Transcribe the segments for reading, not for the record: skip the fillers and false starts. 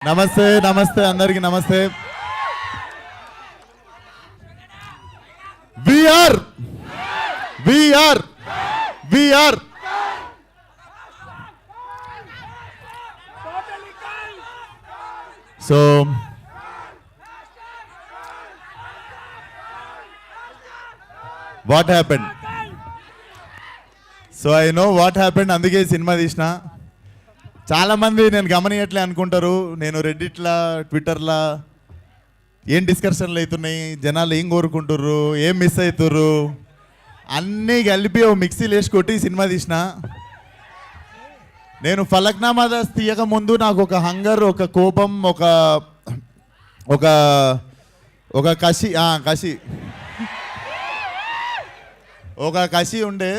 నమస్తే నమస్తే అందరికి నమస్తే. విఆర్ విఆర్ విఆర్ so what happened. So I know what happened, అందుకే సినిమా తీసిన. చాలామంది నేను గమనియట్లే అనుకుంటారు, నేను రెడ్డిట్లా ట్విట్టర్లా ఏం డిస్కషన్లు అవుతున్నాయి, జనాలు ఏం కోరుకుంటుర్రు, ఏం మిస్ అవుతుర్రు అన్నీ కలిపి ఓ మిక్సీలు వేసి కొట్టి సినిమా తీసిన. నేను ఫలక్నామా దాస్ తీయక ముందు నాకు ఒక హంగర్, ఒక కోపం, ఒక ఒక ఒక కసి కసి ఒక కసి ఉండే.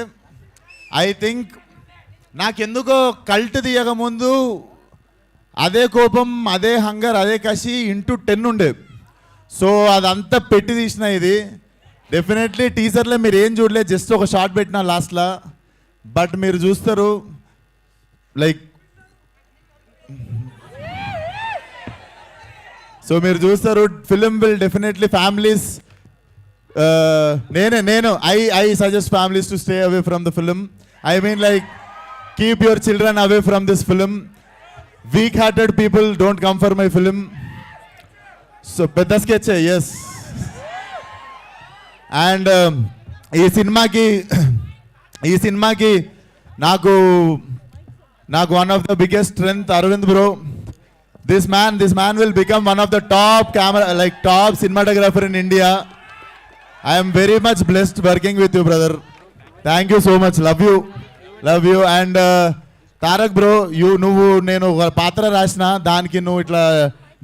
ఐ థింక్ నాకెందుకో కల్ట్ తీయక ముందు అదే కోపం, అదే హంగర్, అదే కసి ఇంటూ 10 ఉండే. సో అదంతా పెట్టి తీసిన. ఇది డెఫినెట్లీ టీజర్లో మీరు ఏం చూడలేదు, జస్ట్ ఒక షార్ట్ పెట్టిన లాస్ట్లో. బట్ మీరు చూస్తారు లైక్ సో మీరు చూస్తారు ఫిలిం విల్ డెఫినెట్లీ ఫ్యామిలీస్. నేను I suggest families to stay away from the film. I mean like keep your children away from this film. Weak-hearted people don't come for my film. So పెద్ద sketch, yes. And ఈ సినిమాకి నాకు one of the biggest strength Arvind bro. This man will become one of the top cinematographer in India. I am very much blessed working with you, brother. Thank you so much. Love you. And Tarak bro, నువ్వు నేను ఒక పాత్ర రాసిన దానికి నువ్వు ఇట్లా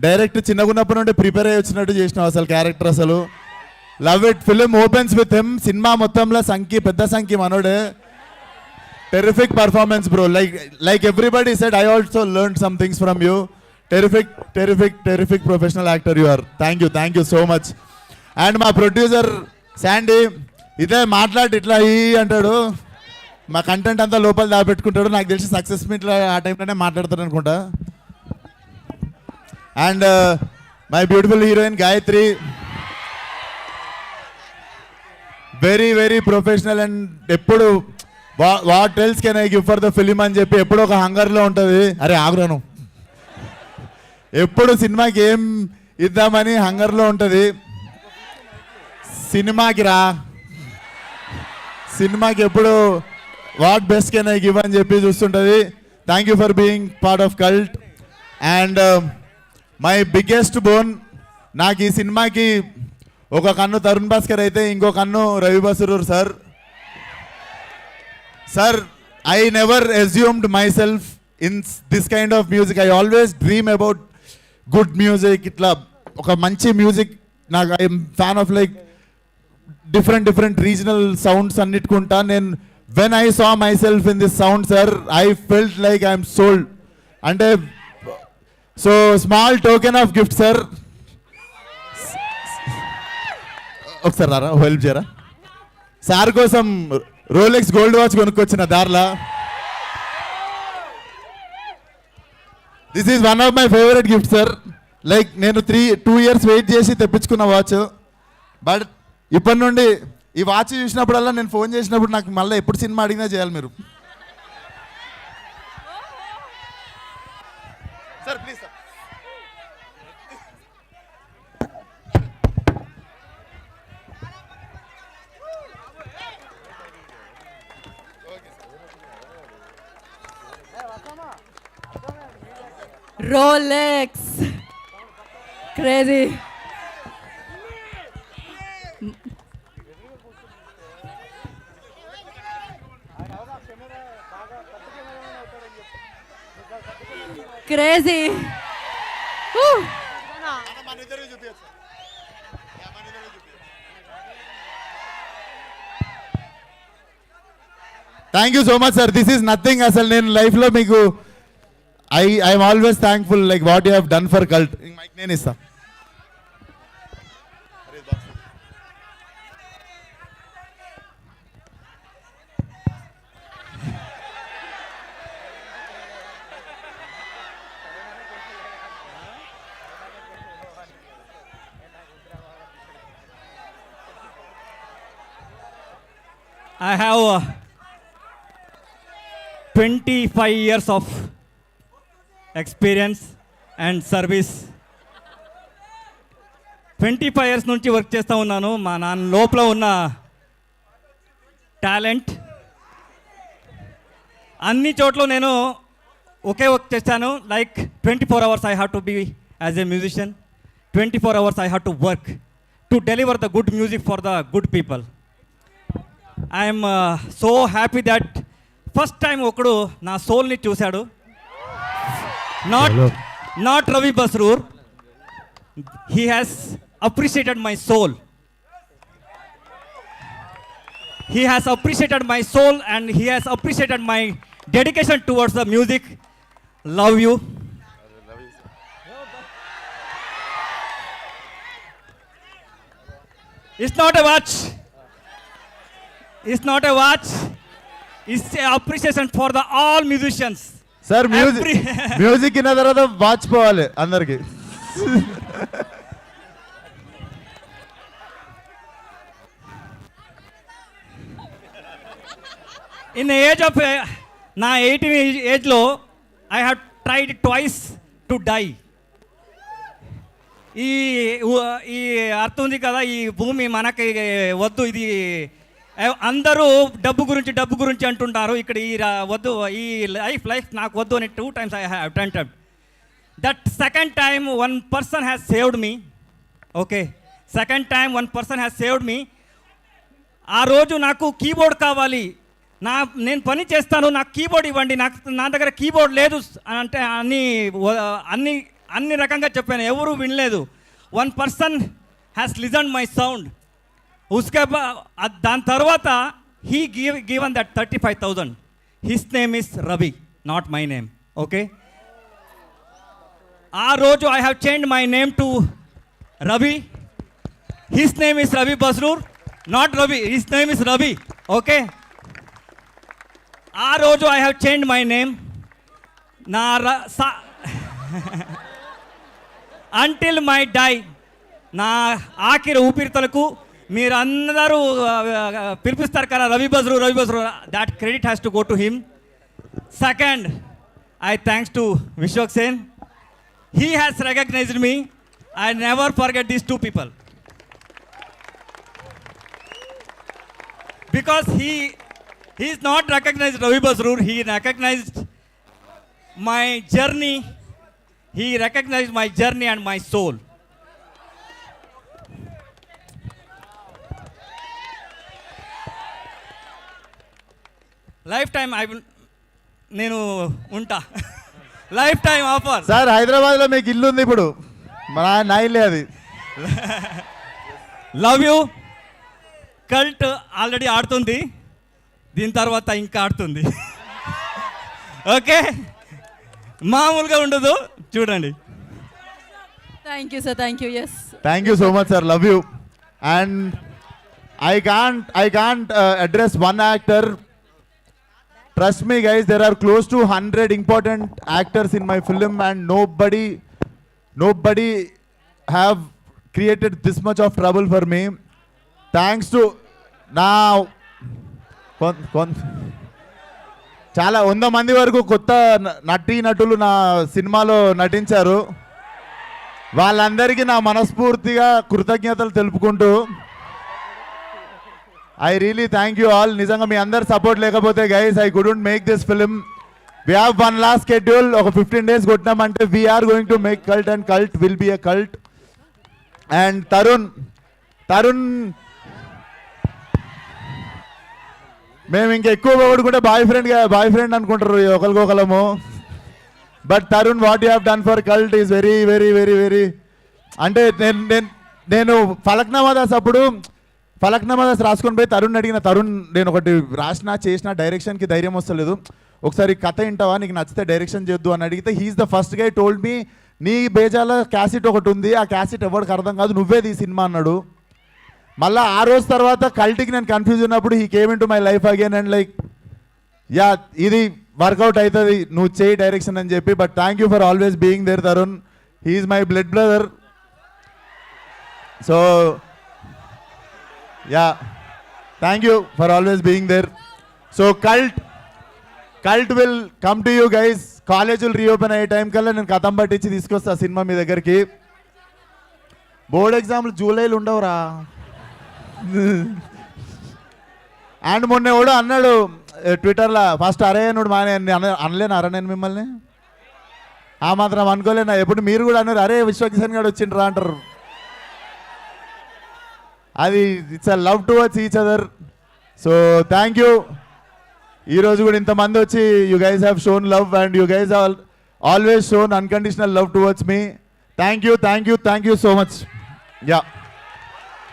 direct చిన్నగున్నప్పటి నుండి prepare అయ్యి వచ్చినట్టు చేసినావు అసలు క్యారెక్టర్. అసలు love it. Film opens with him. సినిమా మొత్తంలో పెద్ద సంఖ్య మనోడే. Terrific performance bro. Like everybody said, I also learn some things from you. Terrific professional actor you are. Thank you so much. And మా ప్రొడ్యూసర్ శాండీ ఇదే మాట్లాడి ఇట్లా అంటాడు, మా కంటెంట్ అంతా లోపల దాపెట్టుకుంటాడు. నాకు తెలిసి సక్సెస్ మీట్లో ఆ టైంలోనే మాట్లాడతాడు అనుకుంటా. And my beautiful heroine Gayatri, very very professional. And ఎప్పుడు what else can I give for the film అని చెప్పి ఎప్పుడు ఒక హంగర్లో ఉంటుంది. అరే ఆగురాను, ఎప్పుడు సినిమాకి ఏం ఇద్దామని హంగర్లో ఉంటుంది. సినిమాకి ఎప్పుడు what best can I give అని చెప్పి చూస్తుంటుంది. Thank you for being part of Cult. And my biggest bone, నాకు ఈ సినిమాకి ఒక కన్ను తరుణ్ భాస్కర్ అయితే ఇంకో కన్ను Ravi Basrur sir. Sir, I never assumed myself in this kind of music. I always dream about good music. ఇట్లా ఒక మంచి మ్యూజిక్. నాకు I'm fan of like different regional sounds అన్నిటికుంటా. నేను when I saw myself in this sound, sir, I felt like I am sold. అంటే so small token of gift sir. ఒకసారి రారా, help చేయరా. సార్ కోసం రోలెక్స్ గోల్డ్ వాచ్ కొనుక్కొచ్చిన దారిలా. This is one of my favourite gift sir. Like నేను 2 years wait చేసి తెప్పించుకున్న watch. But ఇప్పటి నుండి ఈ వాచ్ చూసినప్పుడల్లా నేను ఫోన్ చేసినప్పుడు నాకు మళ్ళీ ఎప్పుడు సినిమా అడిగినా చేయాలి మీరు. Sir please sir. Rolex crazy. Crazy. Thank you so much sir. This is nothing. అసలు నేను లైఫ్లో మీకు I'm always thankful like what you have done for cult. నేను ఇస్తా. I have 25 years of experience and service. 25 years నుంచి work చేస్తూ ఉన్నాను. మా నాన్న లోపల ఉన్న టాలెంట్ అన్ని చోట్ల నేను ఒకే వర్క్ చేశాను. Like 24 hours I have to be as a musician. 24 hours I have to work to deliver the good music for the good people. I am so happy that first time ఒకడు నా సోల్ని చూశాడు. Not Ravi Basrur. He has appreciated my soul. He has appreciated my soul and he has appreciated my dedication towards the music. Love you. It's not a watch. It's not a watch. It's a appreciation for the all musicians. Sir music ఇన్న తర్వాత వాచిపోవాలి అందరికి. In the age of నా 18 ఏజ్లో I have tried twice to die. ఈ అర్థం ఉంది కదా, ఈ భూమి మనకి వద్దు, ఇది అందరూ డబ్బు గురించి అంటుంటారు. ఇక్కడ ఈ వద్దు, ఈ లైఫ్ నాకు వద్దు అని 2 times I have attempted. That second time one person has saved me. Okay, second time one person has saved me. ఆ రోజు నాకు కీబోర్డ్ కావాలి, నేను పని చేస్తాను, నాకు కీబోర్డ్ ఇవ్వండి, నా దగ్గర కీబోర్డ్ లేదు అని అంటే అన్ని రకంగా చెప్పాను, ఎవరు వినలేదు. One person has listen my sound. దాని తర్వాత he given that 35,000. His name is Ravi, not my name. Okay, ఆ రోజు I have change my name to Ravi. His name is Ravi Basrur, not Ravi. His name is Ravi. Okay, ఆ రోజు I have change my name. Until my die, నా ఆఖరి ఊపిరితలకు మీరు అందరూ పిలిపిస్తారు కదా Ravi Basrur. That credit has to go to him. Second, I thanks to Vishwak Sen. He has recognized me. I never forget these 2 people. Because he is not recognized Ravi Basrur, he recognized my journey. He recognized my journey and my soul. Lifetime నేను ఉంటా. Life time offer. Sir హైదరాబాద్లో మీకు ఇల్లు ఉంది ఇప్పుడు, నా ఇల్లే అది. Love you. కల్ట్ ఆల్రెడీ ఆడుతుంది, దీని తర్వాత ఇంకా ఆడుతుంది. ఓకే, మామూలుగా ఉండదు, చూడండి. Thank you, sir. Thank you. Yes. Thank you so much, sir. Love you. And I can't address one actor. Trust me, guys. There are close to 100 important actors in my film, and nobody have created this much of trouble for me. Thanks to now. చాలా 100 మంది వరకు కొత్త నటులు నా సినిమాలో నటించారు. వాళ్ళందరికీ నా మనస్ఫూర్తిగా కృతజ్ఞతలు తెలుపుకుంటూ I really thank you all. నిజంగా మీ అందరు సపోర్ట్ లేకపోతే guys I couldn't make this film. We have one last schedule. ఒక 15 days కొట్టినామంటే we're going to make Cult, and Cult will be a cult. And Tarun మేము ఇంకా ఎక్కువ కూడా బాయ్ ఫ్రెండ్ అనుకుంటారు ఒకరికొకరము. But Tarun, what you have done for Cult is very very very very. అంటే నేను ఫలక్నామాదాస్ రాసుకొని పోయి తరుణ్ అడిగిన, తరుణ్ నేను ఒకటి చేసిన డైరెక్షన్కి ధైర్యం వస్తలేదు, ఒకసారి కథ వింటావా, నీకు నచ్చితే డైరెక్షన్ చేద్దు అని అడిగితే he's the first guy told me, నీ బేజాల క్యాసెట్ ఒకటి ఉంది, ఆ క్యాసెట్ ఎవరికి అర్థం కాదు, నువ్వే ఈ సినిమా అన్నాడు. మళ్ళీ ఆ రోజు తర్వాత కల్ట్కి నేను కన్ఫ్యూజ్ ఉన్నప్పుడు he came in to my life again and like ya ఇది వర్కౌట్ అవుతుంది, నువ్వు చేయి డైరెక్షన్ అని చెప్పి. But thank you for always being there Tarun. He's my blood brother. So ya thank you for always being there. So Cult will come to you guys. కాలేజీలు reopen అయ్యే time కల్లా నేను కథం పట్టించి తీసుకొస్తా సినిమా మీ దగ్గరికి. బోర్డ్ ఎగ్జామ్లు జూలైలో ఉండవురా. అండ్ మొన్న కూడా అన్నాడు ట్విట్టర్లో, ఫస్ట్ అరే నుడు మానే అనలేనారా నేను మిమ్మల్ని? ఆ మాత్రం అనుకోలేనా? ఎప్పుడు మీరు కూడా అన్నారు అరే విశ్వకిషన్ గారు వచ్చిండ్రా అంటారు. అది it's a love towards each other. So thank you. ఈరోజు కూడా ఇంతమంది వచ్చి you guys have shown love and you guys always shown unconditional love towards me. Thank you so much. Yeah.